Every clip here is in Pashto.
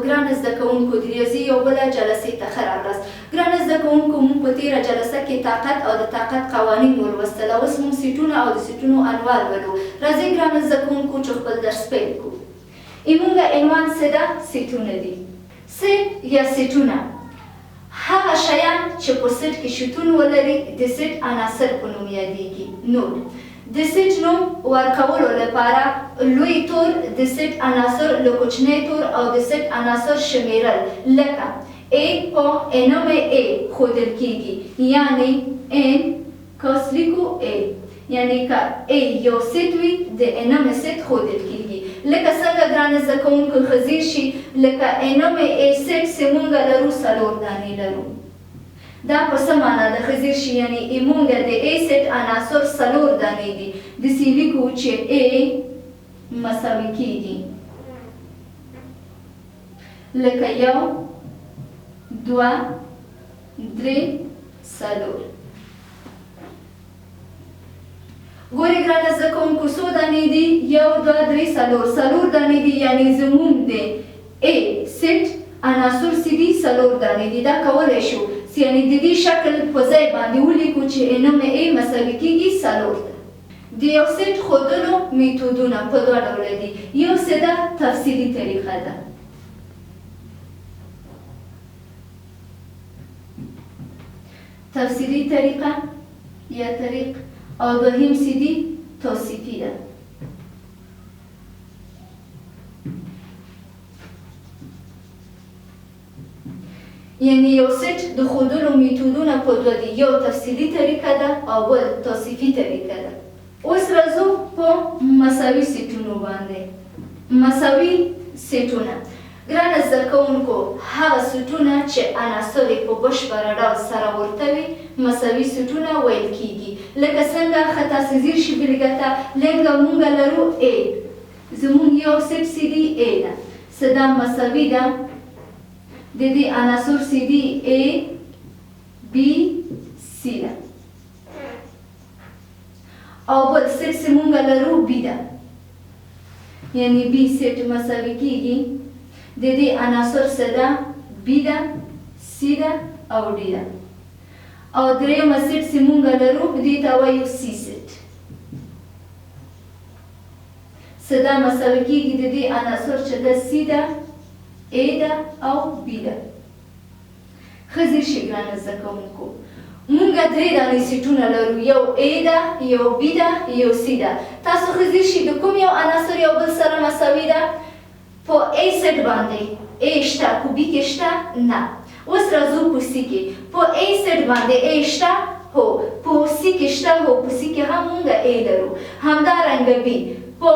ګرانه زده کوونکو د ریاضي یو بله جلسې ته ښه راغلاست. ګرانه زده کوونکو موږ په تېره جلسه کې طاقت او د طاقت قوانین ولوستل او اوس موږ سیټونه او د سیټونو انواع لولو. راځئ ګرانه زده کوونکو چې خپل درس پیل کړو. زموږ عنوان څه ده؟ سیټونه دي. سیټ یا سیټونه هغه شیان چې په سیټ کې شتون ولري د سیټ عناصر په نوم یادیږي. نور د سیټ نوم ورکولو لپاره لوی تور د سیټ عناصر له کوچنی تور او د سیټ عناصر شمیرل لکه A په انوم A ښودل کیږي، یعنی N کاس لیکو A، یعنی که A یو سیټ وي د انوم سیټ ښودل کیږي. لکه څنګه ګرانه زده کوونکو ښځې شي لکه انوم A سیټ چې موږ لرو 4 دانې لرو. دا په څه معنا ده ښځې شي؟ یعنی موږ د A سیټ عناصر 4 دانې دي. داسې لیکو چې A مساوي کیږي لکه 1 2 3 4. ګورئ ګرانه زده کوونکو څو دانې دي؟ 1 2 3 4 دانې دي، یعنی زموږ د A سیټ عناصر څه دي؟ 4 دانې دي. دا کولی شو یعنی د دې شکل په ځای باندې ولیکو چې انوم A مساوي کیږي 4 ده. د یو سیټ ښودلو میتودونه په 2 ډوله دي. یو څه ده؟ تفصیلي طریقه ده. تفصیلي طریقه یا طریق، او دوهم څه دي؟ توصیفي ده. یعنی یو سیټ د ښودلو میتودونه په 2 دي، یو تفصیلي طریقه ده او بل توصیفي طریقه ده. اوس راځو په مساوي سیټونو باندې. مساوي سیټونه ګرانه زده کوونکو هغه سیټونه چې عناصر یې په بشپړه ډول سره ورته وي مساوي سیټونه ویل کیږي. لکه څنګه ښه تاسې ځیر شي بېلګه ته لکه موږ لرو A، زموږ یو سیټ څه دی؟ A ده. څه دا مساوي ده د دې عناصر څه دي؟ A B C ده. او بل سیټ چې موږ لرو B ده، یعنی B سیټ مساوي کیږي د دې عناصر څه ده؟ B ده، C ده او D ده. او درېیمه سیټ چې موږ لرو دې ته وایو C سیټ. څه ده مساوي کیږي د دې عناصر چې ده C ده، A ده او B ده. ښځې شي ګرانه زده کوونکو موږ 3 دانې سیټونه لرو، یو A ده، یو B ده، یو C ده. تاسو ښځې شي د کوم یو عناصر یو بل سره مساوي ده؟ په A سیټ باندې A شته، په B کې شته؟ نه. اوس راځو په C کې. په A سیټ باندې A شته؟ هو. په C کې شته؟ هو. په C کې هم موږ A لرو. همدارنګه B. په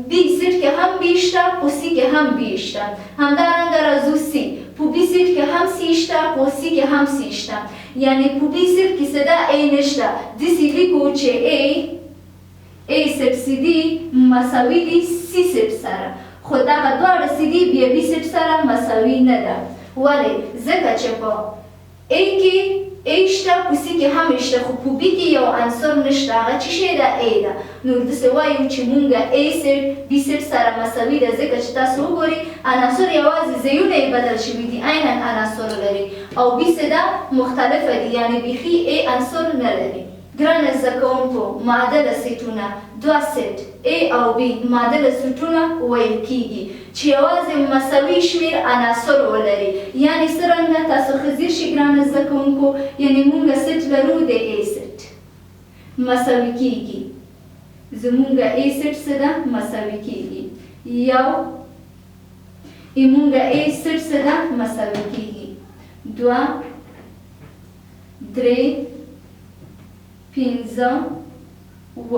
B سیټ کې هم B شته، په C کې هم B شته. همدارنګه راځو C. په B سیټ کې هم C شته، په C کې هم C شته. یعنی په B سیټ کې څه ده؟ A نشته. داسې لیکو چې A سیټ څه دي؟ مساوي دي C سیټ سره. خو دغه دواړه څه دي؟ بیا B سیټ سره مساوي نه ده. ولې؟ ځکه چې په A کې A شته، په C کې هم شته، خو په B کې یو عنصر نشته. هغه چې شی ده؟ A ده. نو داسې وایو چې موږ A سیټ B سیټ سره مساوي ده، ځکه چې تاسو وګورئ عناصر یوازې ځایونه یې بدل شوي دي، عیناً عناصر لري. او B څه ده؟ مختلفه دي، یعنی بیخي A عنصر نه لري. ګرانه زده کوونکو معادله سیټونه 2 سیټ A او B معادله سیټونه ویل کیږي چې یوازې مساوي شمېر عناصر ولري. یعنی څرنګه تاسو ښځې شي ګرانه زده کوونکو، یعنی موږ سیټ لرو د A سیټ مساوي کیږي. زموږ A سیټ څه ده؟ مساوي کیږي. یو موږ A سیټ څه ده؟ مساوي کیږي. 2 3 5 و.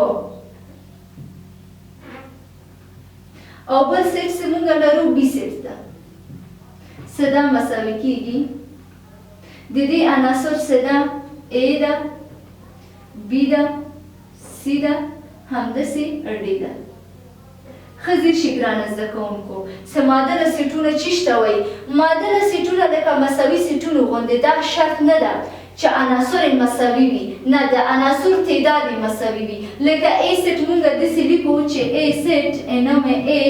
او بل سیټ چې موږ لرو B سیټ ده. څه ده؟ مساوي کیږي د دې عناصر څه ده؟ A ده، B ده، C ده، همداسې D ده. ښځې شي ګرانه زده کوونکو څه معادله سیټونه چی شته وایي؟ معادله سیټونه لکه مساوي سیټونو غوندې دا شرط نه ده چې عناصر مساوي وي، نه د عناصر تعداد مساوي وي. لکه A سیټ مونږ داسې لیکو چې A سیټ نوم A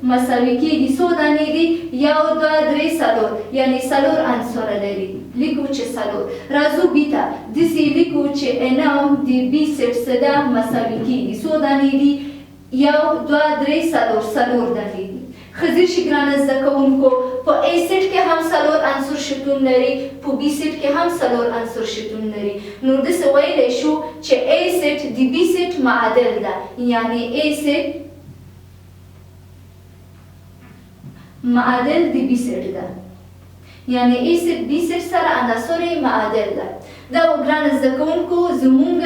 مساوي کېږي څو دانې دي؟ 1 2 3 4 یعنې 4 عنصره لري. لیکو چې 4. راځو B ته داسې لیکو چې نوم د B سیټ څه ده؟ مساوي کېږي څو دانې دي؟ 1 2 3 4 دانې دي. ښه ځیر شي ګرانه زده کوونکو، په A سیټ کې هم 4 عنصر شتون لري، په B سیټ کې هم 4 عنصر شتون لري. نو داسې ویلی شو چې A سیټ د B سیټ معادل ده، یعنې A سیټ معادل د B سیټ ده، یعنې A سیټ B سیټ سره عناصر معادل ده. دا و ګرانه زده کوونکو زمونږ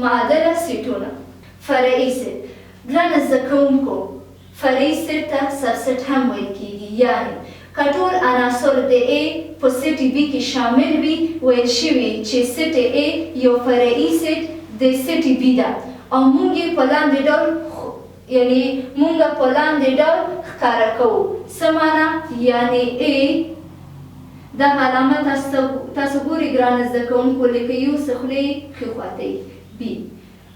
معادله سیټونه. فرعي سیټ ګرانه زده کوونکو، فرعي سیټ ته سبسیټ هم ویل کېږي، یعنې که ټول عناصر د A په سیټ B کې شامل وي، ویل شوي چې سیټ A یو فرعي سیټ د سیټ B ده او موږ یې په لاندې ډول یعنې موږ په لاندې ډول ښکاره کوو. څه معنا؟ یعنې A دا علامه تاسو ګورئ ګرانه زده کوونکو، لکه یو څه خولې ښي خواته B.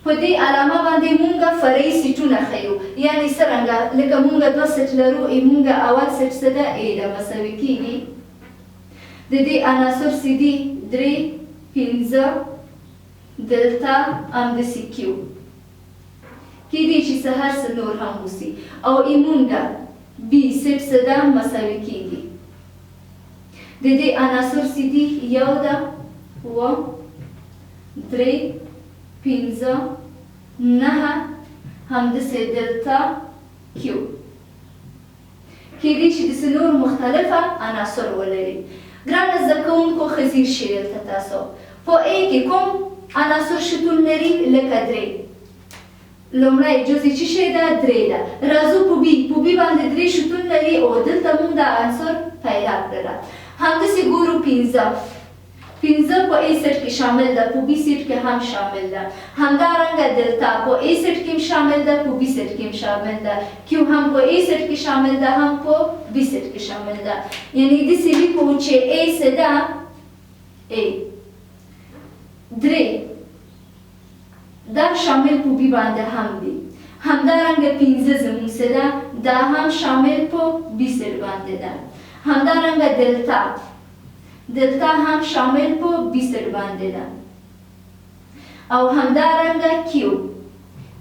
په دې علامه باندې مونږ فرعي سیټونه ښیو، یعنې څرنګه لکه مونږ 2 سیټ لرو، مونږ اول سیټ څه ده؟ A ده مساوي کېږي د دې عناصر څه دي؟ 3 5 دلتا همداسې Q. کېدای شي څه هر څه نور هم اوسي. او مونږ B سیټ څه ده؟ مساوي کېږي د دې عناصر څه دي؟ 1 ده 2 3 5 9 همداسې دلتا Q. کېدای شي داسې نور مختلفه عناصر ولري. ګرانه زده کوونکو ښه ځیر شئ دلته تاسو. په A کې کوم عناصر شتون لري؟ لکه 3. لومړی جزء څه شی ده؟ 3 ده. راځو په B باندې 3 شتون لري او دلته مونږ دا عنصر پیدا کړله. همداسې ګورو 5 په A سیټ کې شامل ده، په B سیټ کې هم شامل ده. همدارنګه دلتا په A سیټ کې شامل ده، په B سیټ کې شامل ده. Q هم په A سیټ کې شامل ده، هم په B سیټ کې شامل ده. یعنې داسې لیکو چې A څه ده؟ A 3 دا شامل په B باندې هم دي. همدارنګه 5 زموږ څه ده؟ دا هم شامل په B سیټ باندې ده. همدارنګه دلتا هم شامل په B سیټ باندې ده. او همدارنګه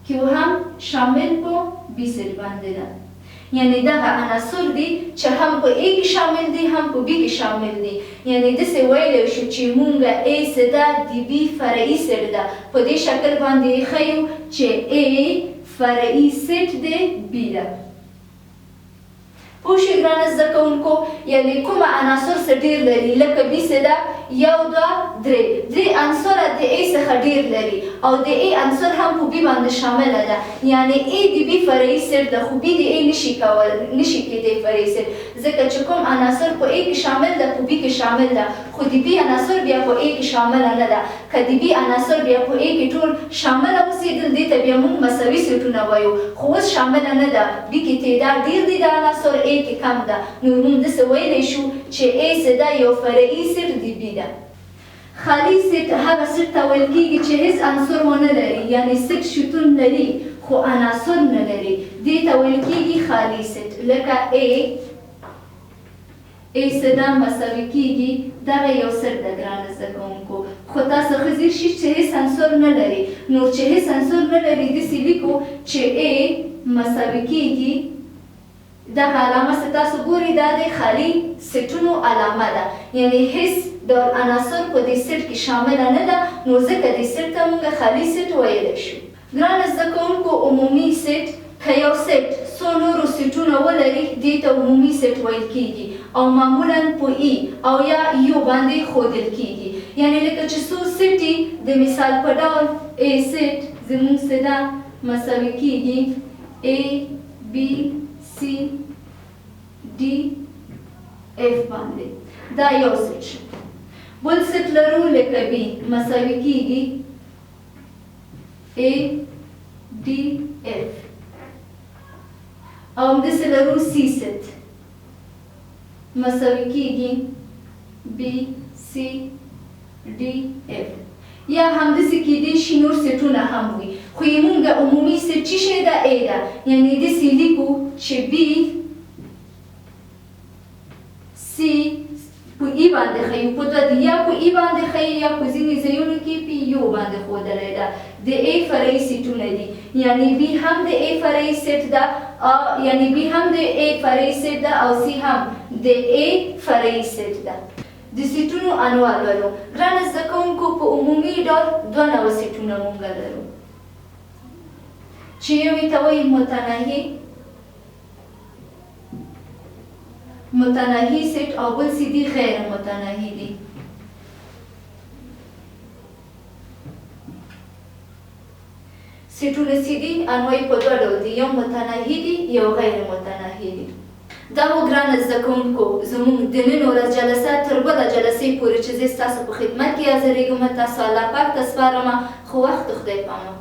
Q هم شامل په B سیټ باندې ده. یعنې دغه عناصر دي چې هم په A کې شامل دي، هم په B کې شامل دي. یعنې داسې ویلی شو چې مونږ A څه ده؟ د B فرعي سیټ ده. په دې شکل باندې ښیو چې A فرعي سیټ د B ده. پوه شئ ګرانه زده کوونکو، یعنې کومه عناصر څه ډېر لري؟ لکه B څه ده؟ 1 2 3 عنصره د A څخه ډېر لري او د A عنصر هم په B باندې شامله ده. یعنې A د B فرعي سیټ ده، خو B د A نشي کېدی فرعي سیټ، ځکه چې کوم عناصر په A کې شامل ده په B کې شامل ده، خو د B عناصر بیا په A کې شامله نه ده. که د B عناصر بیا په A کې ټول شامله اوسېدل، دې ته بیا موږ مساوي سیټونه وایو، خو اوس شامله نه ده. B کې تعداد ډېر دی د عناصر، A کې کم ده. نو موږ داسې ویلی شو چې A څه ده؟ یو فرعي سیټ د B ده. خالي سیټ هغه سیټ ته ویل کېږي چې هیڅ عنصر ونه لري، یعنې سیټ شتون لري خو عناصر نه لري. دې ته ویل کېږي خالي سیټ. لکه A څه ده؟ مساوي کېږي دغه یو سیټ ده ګرانه زده کوونکو، خو تاسو ښه ځیر شئ چې هیڅ عنصر نه لري. نو چې هیڅ عنصر نه لري داسې لیکو چې A مساوي کېږي دغه علامه چې تاسو ګورئ دا د خالي سیټونو علامه ده. یعنې هیڅ ډول عناصر په دې سیټ کې شامله نه ده، نو ځکه دې سیټ ته موږ خالي سیټ ویلی شو. ګرانه زده کوونکو، عمومي سیټ که یو سیټ څو نورو سیټونه ولري، دې ته عمومي سیټ ویل کېږي او معمولا په E او یا U باندې ښودل کېږي. یعنې لکه چې څو سیټې د مثال په ډول A سیټ زموږ څه ده؟ مساوي کېږي A B C D F باندې. دا یو سیټ شو. بل سیټ لرو لکه B مساوي کېږي A D F. او همداسې لرو C سیټ مساوي کېږي B C ډي اف. یا همداسې کیدای شي نور سیټونه هم وي، خو یې مونږ عمومي سیټ چې شی ده A ده، یعنې داسې لیکو چې B C په ای باندې ښیو، په دوه دي، یا په ای باندې ښیي یا په ځینې ځایونو کې په یو باندې ښودلی ده. د A فرعي سیټونه دي، یعنې B هم د A فرعي سیټ ده، یعنې B هم د A فرعي سیټ ده او C هم د A فرعي سیټ ده. د سیټونو انواع لرو. ګرانو زده کوونکو، په عمومي ډول دوه ډوله سیټونه مونږ لرو، چې یو یې ته وایي متناهي سیټ او بل څه دي غیر متناهي دي. سیټونه چې دي انواع یې په دوه ډول دي، یو متناهي دي یو غیر متناهي دي. دا و ګرانو زده کوونکو زموږ د نن ورځ جلسه تر بله جلسې پورې چې زه ستاسو په خدمت کې حاضرېږم، تاسو الله پاک ته سپارم. ښه وخت، خدای پامان.